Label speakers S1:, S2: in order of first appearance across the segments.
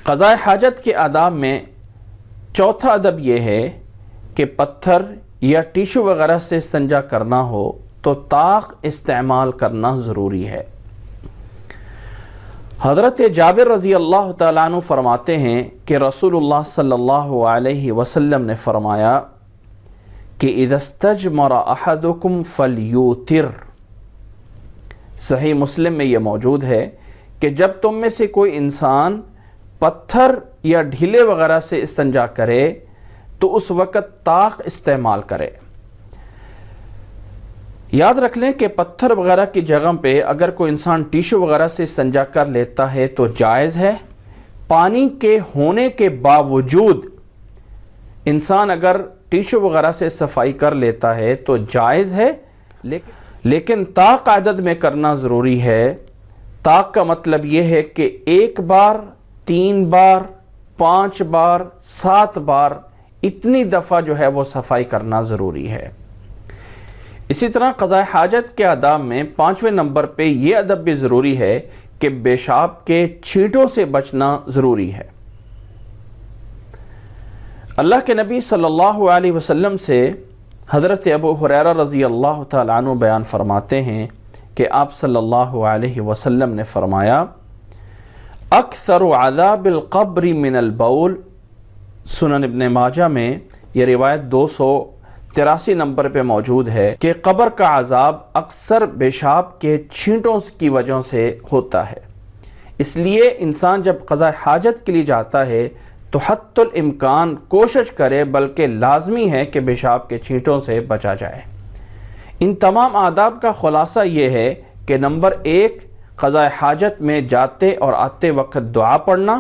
S1: قضاء حاجت کے آداب میں چوتھا ادب یہ ہے کہ پتھر یا ٹیشو وغیرہ سے استنجا کرنا ہو تو طاق استعمال کرنا ضروری ہے۔ حضرت جابر رضی اللہ تعالیٰ عنہ فرماتے ہیں کہ رسول اللہ صلی اللہ علیہ وسلم نے فرمایا کہ اذا استجمر احدکم فلیوتر۔ صحیح مسلم میں یہ موجود ہے کہ جب تم میں سے کوئی انسان پتھر یا ڈھیلے وغیرہ سے استنجا کرے تو اس وقت طاق استعمال کرے۔ یاد رکھ لیں کہ پتھر وغیرہ کی جگہ پہ اگر کوئی انسان ٹیشو وغیرہ سے استنجا کر لیتا ہے تو جائز ہے۔ پانی کے ہونے کے باوجود انسان اگر ٹیشو وغیرہ سے صفائی کر لیتا ہے تو جائز ہے، لیکن طاق عدد میں کرنا ضروری ہے۔ طاق کا مطلب یہ ہے کہ 1 بار، 3 بار، 5 بار، 7 بار اتنی دفعہ جو ہے وہ صفائی کرنا ضروری ہے۔ اسی طرح قضاء حاجت کے آداب میں 5ویں نمبر پہ یہ ادب بھی ضروری ہے کہ پیشاب کے چھینٹوں سے بچنا ضروری ہے۔ اللہ کے نبی صلی اللہ علیہ وسلم سے حضرت ابو ہریرہ رضی اللہ تعالیٰ عنہ بیان فرماتے ہیں کہ آپ صلی اللہ علیہ وسلم نے فرمایا اکثر عذاب القبر من البول۔ سنن ابن ماجہ میں یہ روایت 283 نمبر پہ موجود ہے کہ قبر کا عذاب اکثر پیشاب کے چھینٹوں کی وجہ سے ہوتا ہے۔ اس لیے انسان جب قضاء حاجت کے لیے جاتا ہے تو حتی الامکان کوشش کرے، بلکہ لازمی ہے کہ پیشاب کے چھینٹوں سے بچا جائے۔ ان تمام آداب کا خلاصہ یہ ہے کہ نمبر 1، قضاء حاجت میں جاتے اور آتے وقت دعا پڑھنا،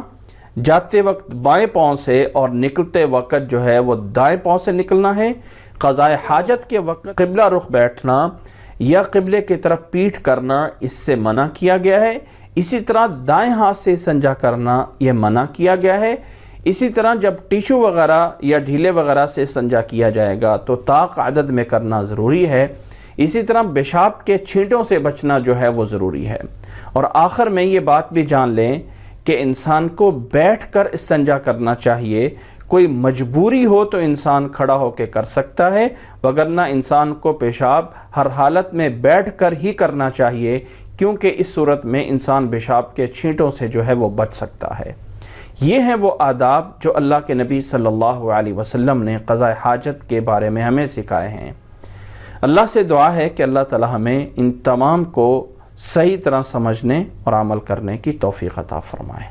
S1: جاتے وقت بائیں پاؤں سے اور نکلتے وقت جو ہے وہ دائیں پاؤں سے نکلنا ہے۔ قضاء حاجت کے وقت قبلہ رخ بیٹھنا یا قبلے کی طرف پیٹھ کرنا اس سے منع کیا گیا ہے۔ اسی طرح دائیں ہاتھ سے استنجا کرنا یہ منع کیا گیا ہے۔ اسی طرح جب ٹیشو وغیرہ یا ڈھیلے وغیرہ سے استنجا کیا جائے گا تو طاق عدد میں کرنا ضروری ہے۔ اسی طرح پیشاب کے چھینٹوں سے بچنا جو ہے وہ ضروری ہے۔ اور آخر میں یہ بات بھی جان لیں کہ انسان کو بیٹھ کر استنجا کرنا چاہیے۔ کوئی مجبوری ہو تو انسان کھڑا ہو کے کر سکتا ہے، وگرنہ انسان کو پیشاب ہر حالت میں بیٹھ کر ہی کرنا چاہیے، کیونکہ اس صورت میں انسان پیشاب کے چھینٹوں سے جو ہے وہ بچ سکتا ہے۔ یہ ہیں وہ آداب جو اللہ کے نبی صلی اللہ علیہ وسلم نے قضاء حاجت کے بارے میں ہمیں سکھائے ہیں۔ اللہ سے دعا ہے کہ اللہ تعالی ہمیں ان تمام کو صحیح طرح سمجھنے اور عمل کرنے کی توفیق عطا فرمائے۔